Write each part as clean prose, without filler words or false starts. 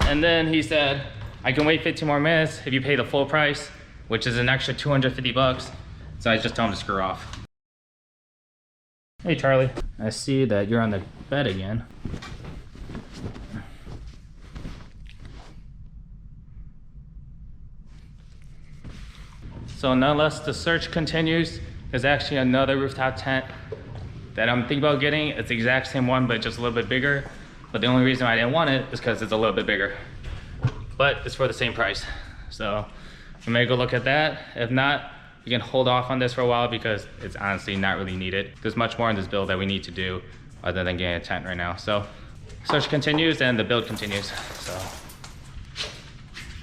And then he said, I can wait 15 more minutes if you pay the full price, which is an extra 250 bucks. So I just told him to screw off. Hey Charlie, I see that you're on the bed again. So nonetheless, the search continues. There's actually another rooftop tent that I'm thinking about getting. It's the exact same one, but just a little bit bigger. But the only reason I didn't want it is because it's a little bit bigger. But it's for the same price. So we may go look at that. If not, we can hold off on this for a while because it's honestly not really needed. There's much more in this build that we need to do other than getting a tent right now. So search continues and the build continues. So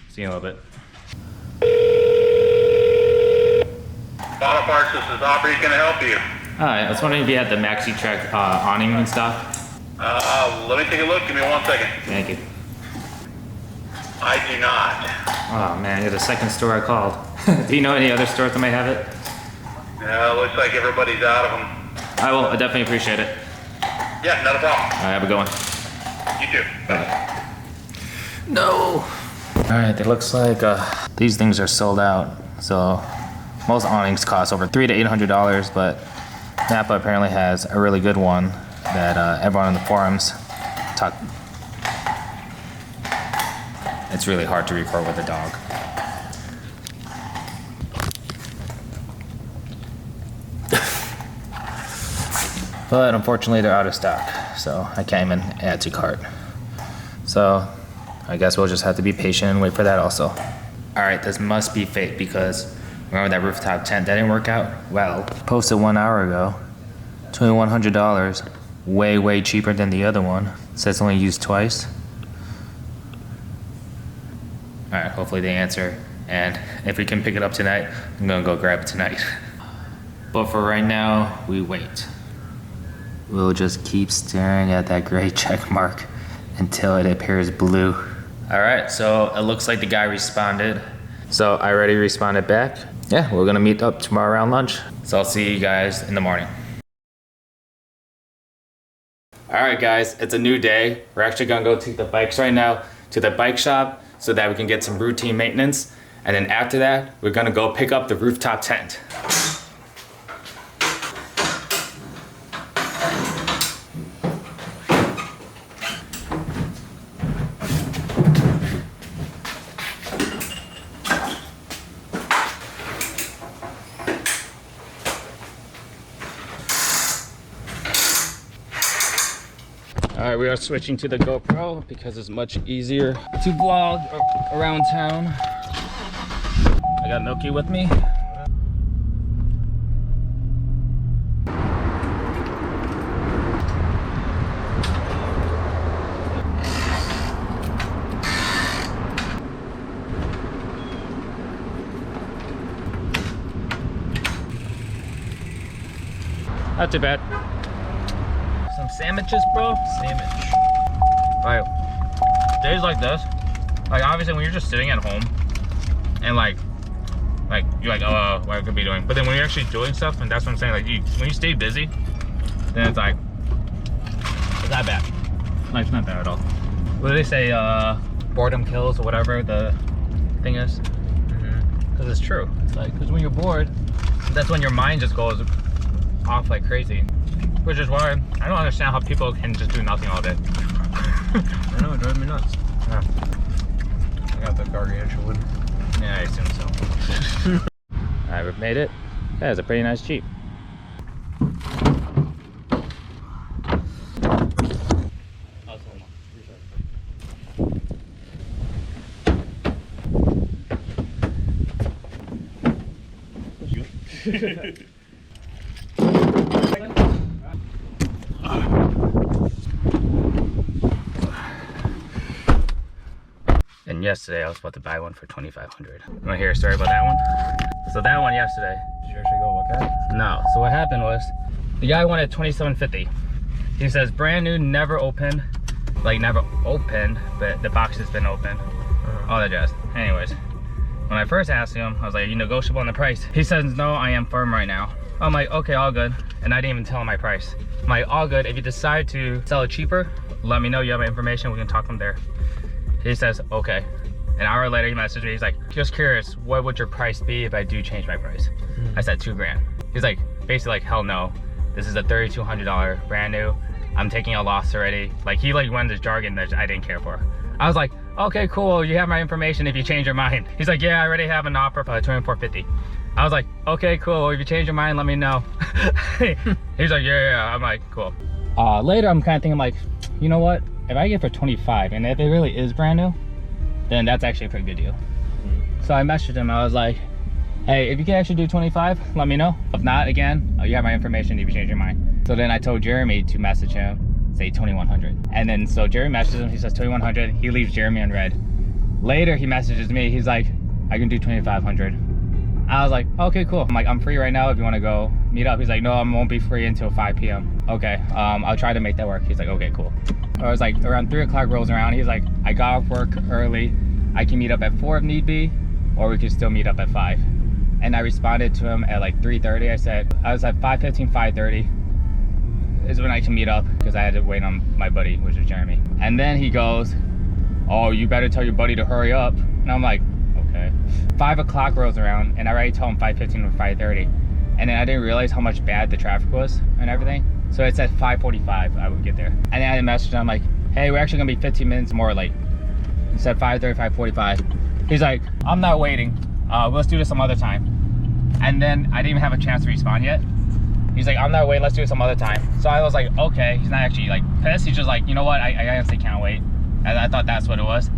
see you in a little bit. Auto Parts, this is Aubrey. Can I help you? Hi, I was wondering if you had the MaxiTrac awning in stock. Let me take a look. Give me 1 second. Thank you. I do not. Oh man, you're the second store I called. Do you know any other stores that might have it? Looks like everybody's out of them. I will. I definitely appreciate it. Yeah, not a problem. All right, have a good one. You too. Bye. No. All right, it looks like these things are sold out. So most awnings cost over $300 to $800, but Napa apparently has a really good one that everyone in the forums talk. It's really hard to record with a dog. But unfortunately they're out of stock, so I can't even add to cart. So I guess we'll just have to be patient and wait for that also. All right, this must be fake because remember that rooftop tent that didn't work out? Well, posted 1 hour ago, $2,100, way cheaper than the other one. It says only used twice. All right, hopefully they answer. And if we can pick it up tonight, I'm gonna go grab it tonight. But for right now, we wait. We'll just keep staring at that gray check mark until it appears blue. All right, so it looks like the guy responded. So I already responded back. Yeah, we're gonna meet up tomorrow around lunch. So I'll see you guys in the morning. All right guys, it's a new day. We're actually gonna go take the bikes right now to the bike shop so that we can get some routine maintenance. And then after that, we're gonna go pick up the rooftop tent. All right, we are switching to the GoPro because it's much easier to vlog around town. I got Milky with me. Not too bad. Some sandwiches, bro. Sandwich. Like days like this, like obviously when you're just sitting at home and like you're like, oh, what I could be doing. But then when you're actually doing stuff, and that's what I'm saying, like when you stay busy, then it's like, it's not bad. Like it's not bad at all. What do they say? Boredom kills or whatever the thing is. Because it's true. It's like because when you're bored, that's when your mind just goes off like crazy. Which is why I don't understand how people can just do nothing all day. I know, it drives me nuts. Yeah. I got the gargantuan. Yeah, I assume so. Alright, we've made it. Yeah, it's a pretty nice Jeep. And yesterday I was about to buy one for $2,500. You wanna hear a story about that one? So that one yesterday. Did you actually go look at it? No. So what happened was the guy wanted $2,750. He says brand new, never opened. Like never opened, but the box has been opened. All that jazz. Anyways, when I first asked him, I was like, are you negotiable on the price? He says, no, I am firm right now. I'm like, okay, all good. And I didn't even tell him my price. I'm like, all good. If you decide to sell it cheaper, let me know. You have my information. We can talk from there. He says, okay. An hour later, he messaged me. He's like, just curious, what would your price be if I do change my price? I said $2 grand. He's like, basically like, hell no. This is a $3,200 brand new. I'm taking a loss already. Like, he like went into jargon that I didn't care for. I was like, okay, cool. You have my information if you change your mind. He's like, yeah, I already have an offer for $2,450. I was like, okay, cool. If you change your mind, let me know. He's like, yeah. I'm like, cool. Later, I'm kind of thinking like, you know what? If I get for 25, and if it really is brand new, then that's actually a pretty good deal. So I messaged him. I was like, hey, if you can actually do 25, let me know. If not, again, you have my information if you change your mind. So then I told Jeremy to message him, say 2,100. And then so Jeremy messages him. He says 2,100. He leaves Jeremy on red. Later, he messages me. He's like, I can do 2,500. I was like, okay, cool. I'm like, I'm free right now if you want to go meet up. He's like, no, I won't be free until 5 p.m. Okay, I'll try to make that work. He's like, okay, cool. I was like, around 3 o'clock rolls around. He's like, I got off work early. I can meet up at 4 if need be, or we can still meet up at 5. And I responded to him at like 3:30. I said, I was at 5:15, 5:30 is when I can meet up, because I had to wait on my buddy, which is Jeremy. And then he goes, oh, you better tell your buddy to hurry up. And I'm like, okay. 5 o'clock rolls around, and I already told him 5:15 or 5:30. And then I didn't realize how much bad the traffic was and everything. So it said 5:45 I would get there. And then I messaged him, I'm like, hey, we're actually gonna be 15 minutes more late. He said 5:30, 5:45. He's like, I'm not waiting. Let's do this some other time. And then I didn't even have a chance to respond yet. He's like, I'm not waiting, let's do it some other time. So I was like, okay. He's not actually like pissed. He's just like, you know what? I honestly can't wait. And I thought that's what it was.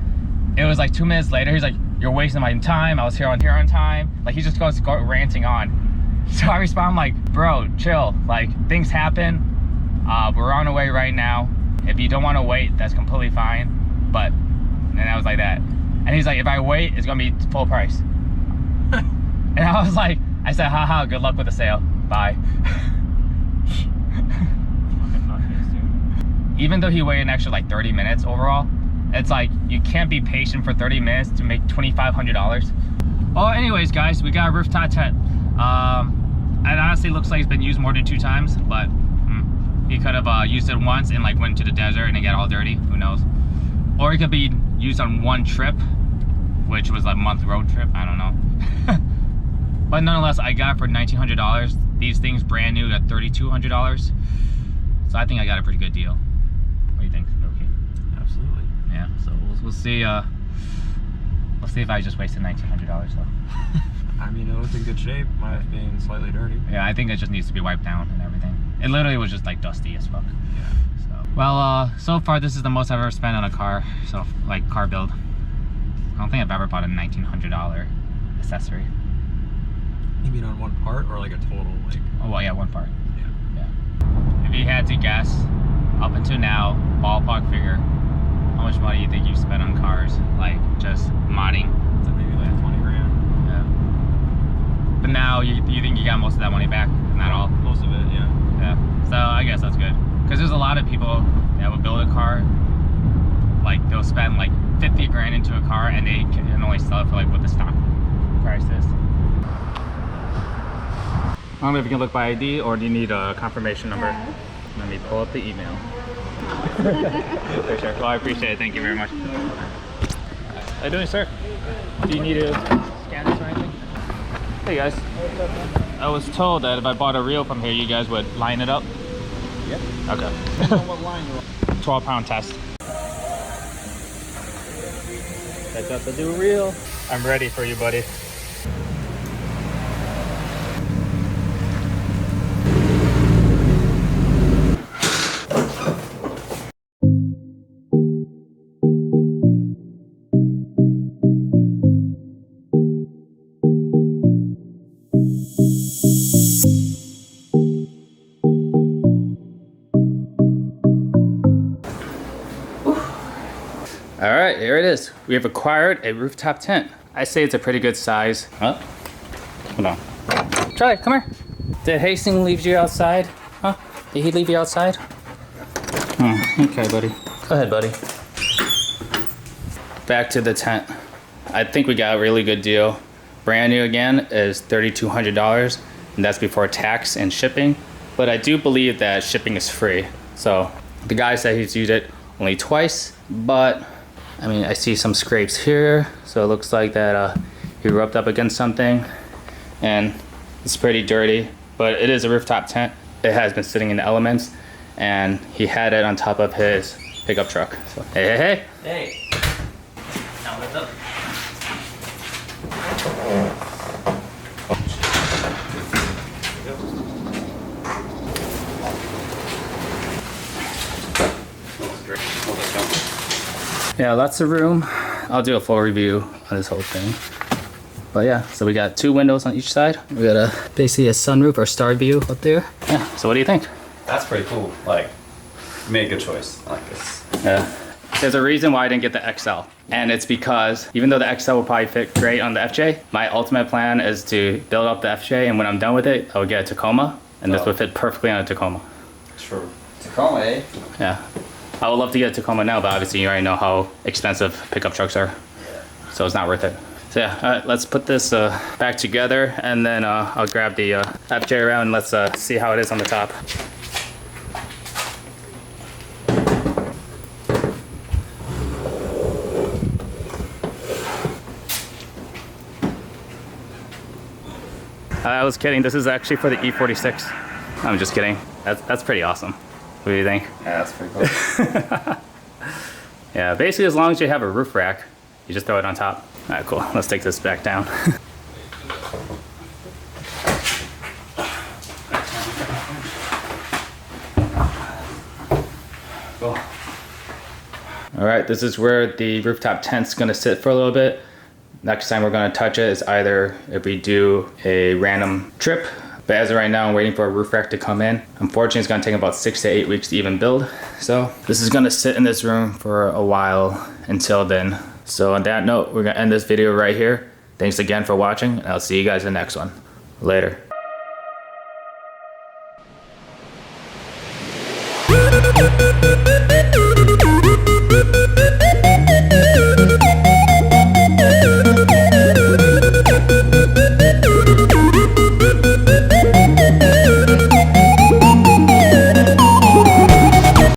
It was like 2 minutes later. He's like, you're wasting my time. I was here on time. Like, he just goes ranting on. So I respond, I'm like, bro, chill. Like, things happen. We're on our way right now. If you don't want to wait, that's completely fine. But, and I was like that. And he's like, if I wait, it's gonna be full price. And I was like, I said, haha, good luck with the sale. Bye. Even though he waited an extra like 30 minutes overall, it's like, you can't be patient for 30 minutes to make $2,500. Oh, anyways, guys, we got a rooftop tent. It honestly looks like it's been used more than 2 times, but he could have used it once and like went to the desert and it got all dirty. Who knows? Or it could be used on one trip, which was a month road trip. I don't know. But nonetheless, I got it for $1,900. These things brand new at $3,200. So I think I got a pretty good deal. What do you think, Loki? Absolutely. Yeah. So we'll see. We'll see if I just wasted $1,900 though. I mean, it looked in good shape. Might have been slightly dirty. Yeah, I think it just needs to be wiped down and everything. It literally was just like dusty as fuck. Yeah. So well, so far this is the most I've ever spent on a car. So like car build. I don't think I've ever bought a $1,900 accessory. You mean on one part or like a total like? Oh well, yeah, one part. Yeah. Yeah. If you had to guess, up until now, ballpark figure, how much money you think you spent on cars, like just modding? So maybe like 20 grand. Yeah. But now you think you got most of that money back? Not all. Most of it, yeah. Yeah. So I guess that's good. Because there's a lot of people that will build a car, like they'll spend like 50 grand into a car and they can only sell it for like what the stock price is. I don't know if you can look by ID or do you need a confirmation number? Let me pull up the email. For sure. Well, I appreciate it. Thank you very much. How you doing, sir? Do you need to scan this or anything? Hey guys. I was told that if I bought a reel from here, you guys would line it up. Yep. Okay. What line you want? 12-pound test. That's up to do a reel. I'm ready for you, buddy. All right, here it is. We have acquired a rooftop tent. I say it's a pretty good size. Oh, hold on. Charlie, come here. Did Hastings leave you outside? Huh? Did he leave you outside? Oh, okay, buddy. Go ahead, buddy. Back to the tent. I think we got a really good deal. Brand new again is $3,200, and that's before tax and shipping. But I do believe that shipping is free. So the guy said he's used it only twice, but I mean, I see some scrapes here, so it looks like that he rubbed up against something, and it's pretty dirty, but it is a rooftop tent. It has been sitting in the elements, and he had it on top of his pickup truck. So, hey, hey, hey. Hey. Now what's up? Yeah, lots of room. I'll do a full review on this whole thing. But yeah, so we got 2 windows on each side. We got basically a sunroof or star view up there. Yeah, so what do you think? That's pretty cool. Like, you made a good choice. I like this. Yeah. There's a reason why I didn't get the XL. And it's because even though the XL will probably fit great on the FJ, my ultimate plan is to build up the FJ, and when I'm done with it, I would get a Tacoma, and this would fit perfectly on a Tacoma. True. Tacoma, eh? Yeah. I would love to get a Tacoma now, but obviously you already know how expensive pickup trucks are. Yeah. So it's not worth it. So yeah, all right, let's put this back together, and then I'll grab the FJ around and let's see how it is on the top. I was kidding, this is actually for the E46. I'm just kidding. That's pretty awesome. What do you think? Yeah, that's pretty cool. Yeah, basically as long as you have a roof rack, you just throw it on top. All right, cool. Let's take this back down. Cool. All right, this is where the rooftop tent's gonna sit for a little bit. Next time we're gonna touch it is either if we do a random trip, but as of right now, I'm waiting for a roof rack to come in. Unfortunately, it's gonna take about 6 to 8 weeks to even build. So this is gonna sit in this room for a while until then. So on that note, we're gonna end this video right here. Thanks again for watching, and I'll see you guys in the next one. Later.